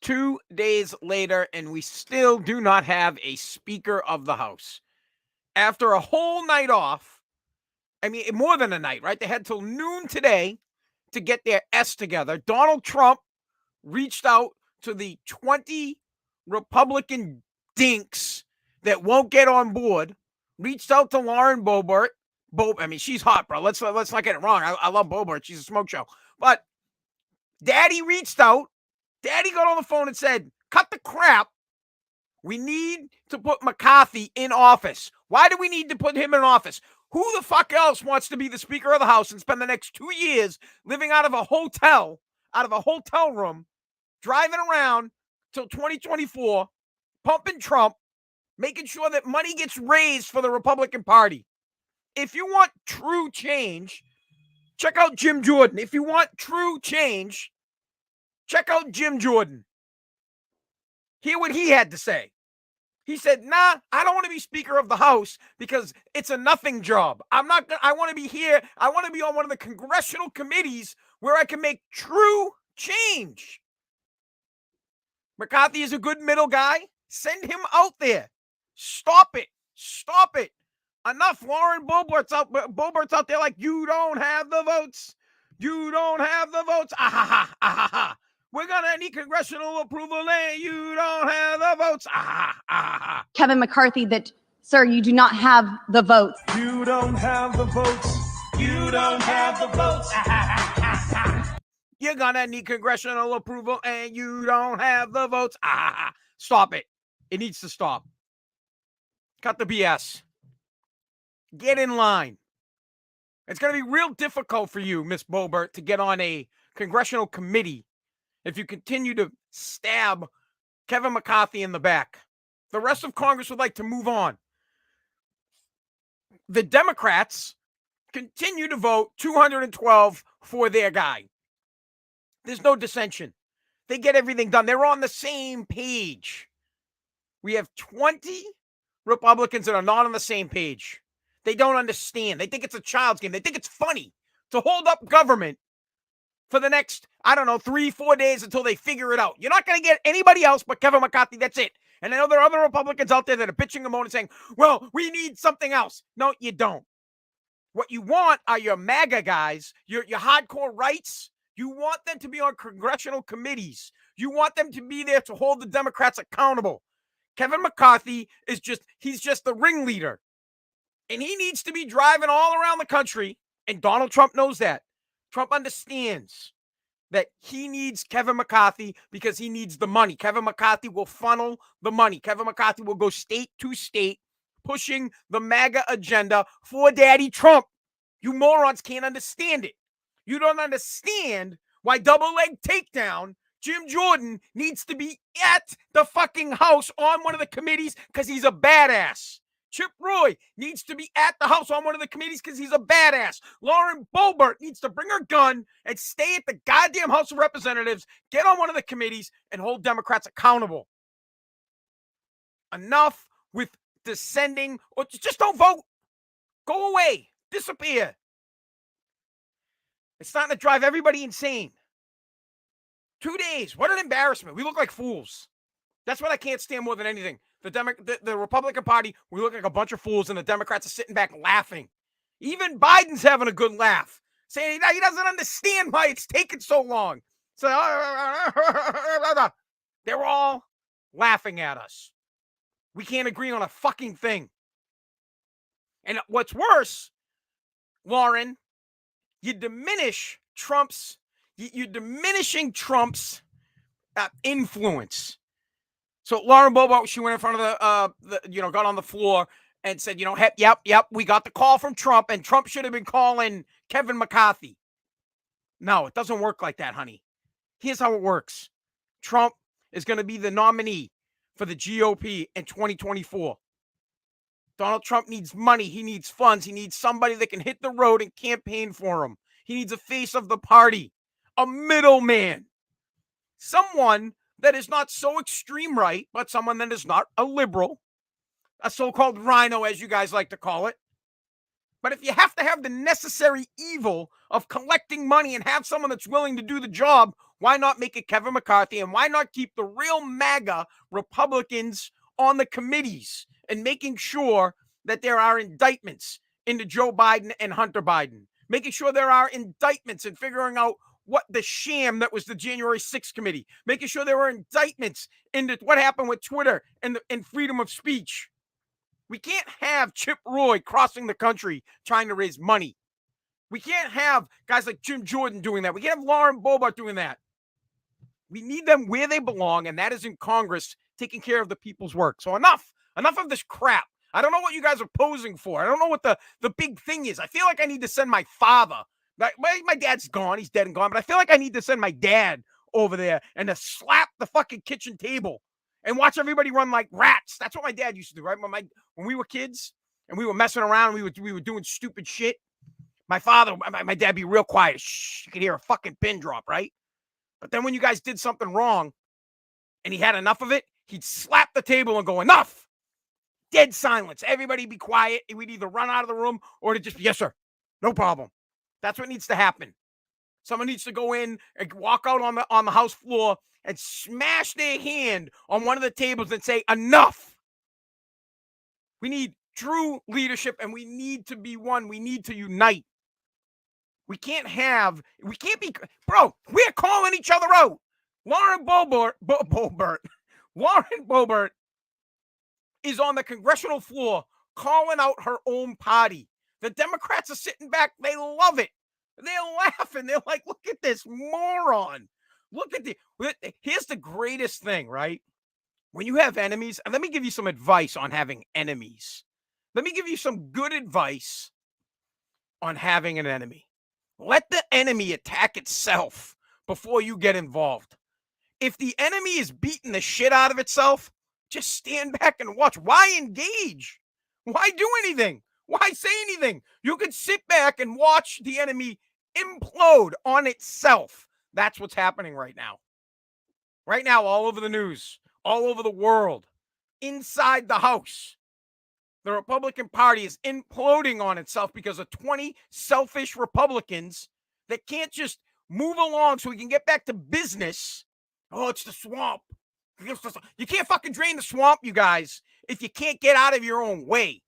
2 days later, and we still do not have a Speaker of the House. After a whole night off, I mean, more than a night, right? They had till noon today to get their S together. Donald Trump reached out to the 20 Republican dinks that won't get on board, reached out to Lauren Boebert. I mean, she's hot, bro. Let's not get it wrong. I love Boebert. She's a smoke show. But Daddy reached out. Daddy got on the phone and said, cut the crap. We need to put McCarty in office. Why do we need to put him in office? Who the fuck else wants to be the Speaker of the House and spend the next 2 years living out of a hotel room, driving around till 2024, pumping Trump, making sure that money gets raised for the Republican Party? If you want true change, check out Jim Jordan. If you want true change, check out Jim Jordan. Hear what he had to say. He said, nah, I don't want to be Speaker of the House because it's a nothing job. I want to be here. I want to be on one of the congressional committees where I can make true change. McCarty is a good middle guy. Send him out there. Stop it. Enough. Lauren Boebert's out there like, you don't have the votes. You don't have the votes. Ah, ha, ha, ah, ha, ha. We're going to need congressional approval, and you don't have the votes. Ah, ah, ah. Kevin McCarty, that, sir, you do not have the votes. You don't have the votes. You don't have the votes. Ah, ah, ah, ah. You're going to need congressional approval, and you don't have the votes. Ah, ah, ah. Stop it. It needs to stop. Cut the BS. Get in line. It's going to be real difficult for you, Miss Boebert, to get on a congressional committee if you continue to stab Kevin McCarty in the back. The rest of Congress would like to move on. The Democrats continue to vote 212 for their guy. There's no dissension. They get everything done. They're on the same page. We have 20 Republicans that are not on the same page. They don't understand. They think it's a child's game. They think it's funny to hold up government for the next, 3-4 days until they figure it out. You're not going to get anybody else but Kevin McCarty. That's it. And I know there are other Republicans out there that are bitching and moaning saying, well, we need something else. No, you don't. What you want are your MAGA guys, your hardcore rights. You want them to be on congressional committees. You want them to be there to hold the Democrats accountable. Kevin McCarty he's just the ringleader. And he needs to be driving all around the country. And Donald Trump knows that. Trump understands that he needs Kevin McCarty because he needs the money. Kevin McCarty will funnel the money. Kevin McCarty will go state to state pushing the MAGA agenda for Daddy Trump. You morons can't understand it. You don't understand why double leg takedown Jim Jordan needs to be at the fucking House on one of the committees because he's a badass. Chip Roy needs to be at the House on one of the committees because he's a badass. Lauren Boebert needs to bring her gun and stay at the goddamn House of Representatives, get on one of the committees, and hold Democrats accountable. Enough with descending, or just don't vote. Go away. Disappear. It's starting to drive everybody insane. 2 days. What an embarrassment. We look like fools. That's what I can't stand more than anything. The Republican Party, we look like a bunch of fools, and the Democrats are sitting back laughing. Even Biden's having a good laugh, saying he doesn't understand why it's taken so long. So they're all laughing at us. We can't agree on a fucking thing. And what's worse, Lauren, you're diminishing Trump's influence. So Lauren Boebert, she went in front of got on the floor and said, yep, we got the call from Trump, and Trump should have been calling Kevin McCarty. No, it doesn't work like that, honey. Here's how it works. Trump is going to be the nominee for the GOP in 2024. Donald Trump needs money. He needs funds. He needs somebody that can hit the road and campaign for him. He needs a face of the party, a middleman, someone that is not so extreme right, but someone that is not a liberal, a so-called rhino, as you guys like to call it. But if you have to have the necessary evil of collecting money and have someone that's willing to do the job, Why not make it Kevin McCarthy? And why not keep the real MAGA Republicans on the committees and making sure that there are indictments into Joe Biden and Hunter Biden? Making sure there are indictments and figuring out what the sham that was the January 6th committee. Making sure there were indictments into what happened with Twitter and freedom of speech. We can't have Chip Roy crossing the country trying to raise money. We can't have guys like Jim Jordan doing that. We can't have Lauren Boebert doing that. We need them where they belong, and that is in Congress, taking care of the people's work. So enough of this crap. I don't know what you guys are posing for. I don't know what the big thing is. I feel like I need to send my father. My dad's gone. He's dead and gone. But I feel like I need to send my dad over there and to slap the fucking kitchen table and watch everybody run like rats. That's what my dad used to do, right? When we were kids and we were messing around, we were doing stupid shit. My dad be real quiet. Shh, you could hear a fucking pin drop, right? But then when you guys did something wrong and he had enough of it, he'd slap the table and go, enough. Dead silence. Everybody be quiet. We'd either run out of the room or to just, yes, sir. No problem. That's what needs to happen. Someone needs to go in and walk out on the House floor and smash their hand on one of the tables and say, enough. We need true leadership and we need to be one. We need to unite. We can't be, bro, we're calling each other out. Lauren Boebert is on the congressional floor calling out her own party. The Democrats are sitting back. They love it. They're laughing. They're like, look at this moron. Here's the greatest thing, right? When you have enemies, and let me give you some advice on having enemies. Let me give you some good advice on having an enemy. Let the enemy attack itself before you get involved. If the enemy is beating the shit out of itself, just stand back and watch. Why engage? Why do anything? Why say anything? You could sit back and watch the enemy implode on itself. That's what's happening right now. Right now, all over the news, all over the world, inside the House. The Republican Party is imploding on itself because of 20 selfish Republicans that can't just move along so we can get back to business. Oh, it's the swamp. You can't fucking drain the swamp, you guys, if you can't get out of your own way.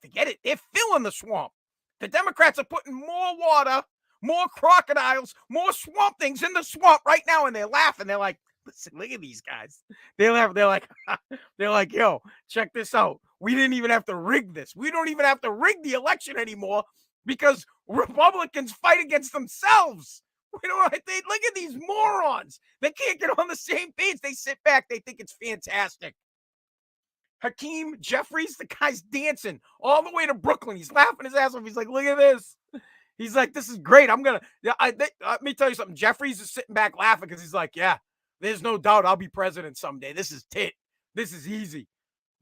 Forget it. They're filling the swamp. The Democrats are putting more water, more crocodiles, more swamp things in the swamp right now, and they're laughing. They're like, listen, look at these guys. They're like, yo, check this out. We didn't even have to rig this. We don't even have to rig the election anymore because Republicans fight against themselves. We don't. Look at these morons. They can't get on the same page. They sit back. They think it's fantastic. Hakeem Jeffries, the guy's dancing all the way to Brooklyn. He's laughing his ass off. He's like, look at this. He's like, this is great. Let me tell you something. Jeffries is sitting back laughing because he's like, yeah, there's no doubt I'll be president someday. This is tit. This is easy.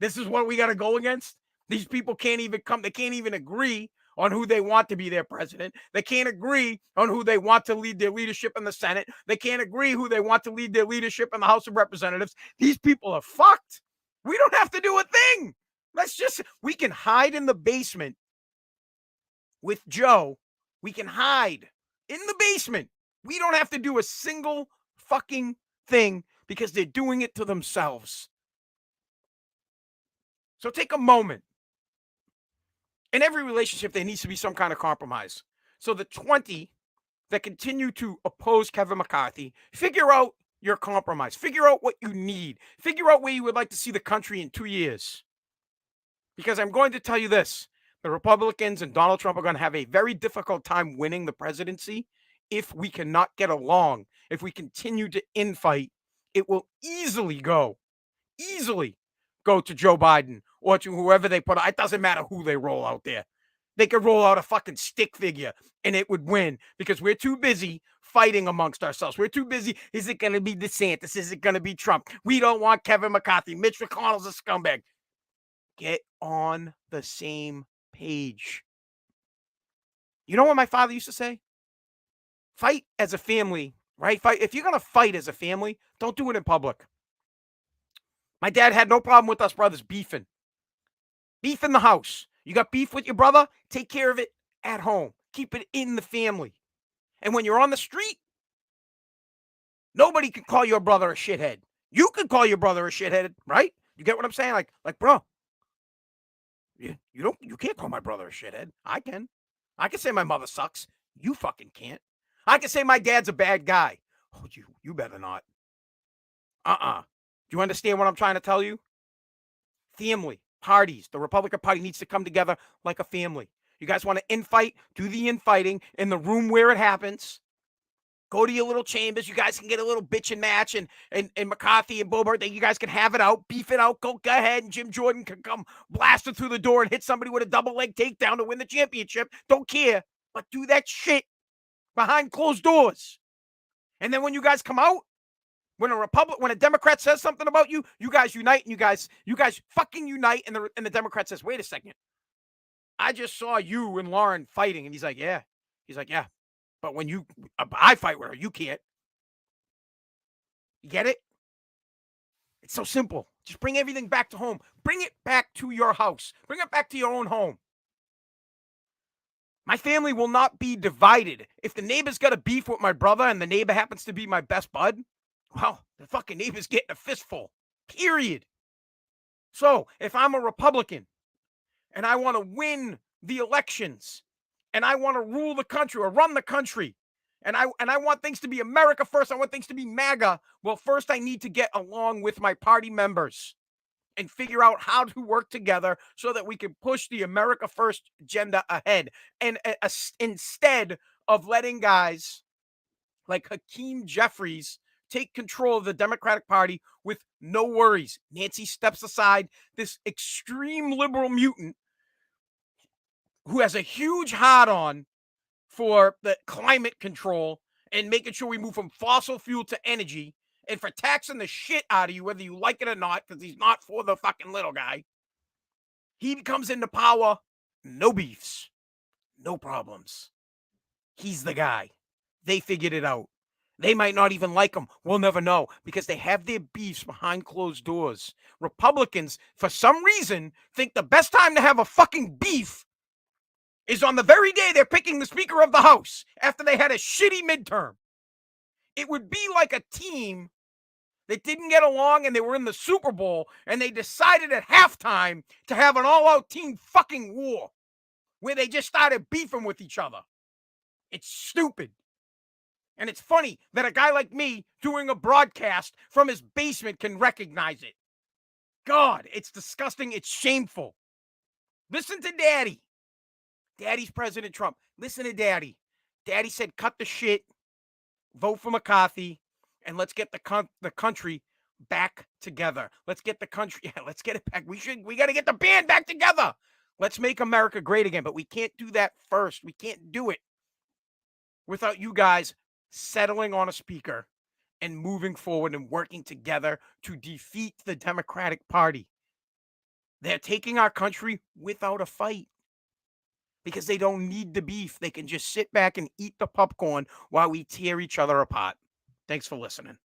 This is what we got to go against. These people can't even come. They can't even agree on who they want to be their president. They can't agree on who they want to lead their leadership in the Senate. They can't agree who they want to lead their leadership in the House of Representatives. These people are fucked. We don't have to do a thing. We can hide in the basement with Joe. We can hide in the basement. We don't have to do a single fucking thing because they're doing it to themselves. So take a moment. In every relationship, there needs to be some kind of compromise. So the 20 that continue to oppose Kevin McCarthy, figure out your compromise. Figure out what you need. Figure out where you would like to see the country in 2 years. Because I'm going to tell you this. The Republicans and Donald Trump are going to have a very difficult time winning the presidency if we cannot get along. If we continue to infight, it will easily go to Joe Biden or to whoever they put. It doesn't matter who they roll out there. They could roll out a fucking stick figure and it would win because we're too busy fighting amongst ourselves. We're too busy. Is it going to be DeSantis? Is it going to be Trump? We don't want Kevin McCarthy. Mitch McConnell's a scumbag. Get on the same page. You know what my father used to say? Fight as a family, right? Fight. If you're going to fight as a family, don't do it in public. My dad had no problem with us brothers beefing. Beef in the house. You got beef with your brother? Take care of it at home. Keep it in the family. And when you're on the street, Nobody can call your brother a shithead. You can call your brother a shithead, right? You get what I'm saying? Like, bro, you can't call my brother a shithead. I can. I can say my mother sucks. You fucking can't. I can say my dad's a bad guy. Oh, you better not. Do you understand what I'm trying to tell you? Family, parties. The Republican Party needs to come together like a family. You guys want to infight? Do the infighting in the room where it happens. Go to your little chambers. You guys can get a little bitch and match, and McCarty and Boebert. You guys can have it out, beef it out. Go ahead, and Jim Jordan can come blasting through the door and hit somebody with a double leg takedown to win the championship. Don't care, but do that shit behind closed doors. And then when you guys come out, when a Democrat says something about you, you guys unite, and you guys fucking unite, and the Democrat says, wait a second, I just saw you and Lauren fighting, and he's like, yeah. But when I fight with her, you can't. You get it? It's so simple. Just bring everything back to home. Bring it back to your house. Bring it back to your own home. My family will not be divided. If the neighbor's got a beef with my brother and the neighbor happens to be my best bud, well, the fucking neighbor's getting a fistful. Period. So if I'm a Republican and I want to win the elections and I want to rule the country or run the country, and I want things to be America first, I want things to be MAGA, well, first I need to get along with my party members and figure out how to work together so that we can push the America first agenda ahead. And instead of letting guys like Hakeem Jeffries take control of the Democratic Party with no worries. Nancy steps aside, this extreme liberal mutant who has a huge hard-on for the climate control and making sure we move from fossil fuel to energy, and for taxing the shit out of you, whether you like it or not, because he's not for the fucking little guy. He comes into power, no beefs, no problems. He's the guy. They figured it out. They might not even like him. We'll never know, because they have their beefs behind closed doors. Republicans, for some reason, think the best time to have a fucking beef is on the very day they're picking the Speaker of the House after they had a shitty midterm. It would be like a team that didn't get along and they were in the Super Bowl and they decided at halftime to have an all-out team fucking war where they just started beefing with each other. It's stupid. And it's funny that a guy like me doing a broadcast from his basement can recognize it. God, it's disgusting. It's shameful. Listen to Daddy. Daddy's President Trump. Listen to Daddy. Daddy said, cut the shit, vote for McCarthy, and let's get the country back together. Let's get the country, let's get it back. We got to get the band back together. Let's make America great again. But we can't do that first. We can't do it without you guys settling on a speaker and moving forward and working together to defeat the Democratic Party. They're taking our country without a fight because they don't need the beef. They can just sit back and eat the popcorn while we tear each other apart. Thanks for listening.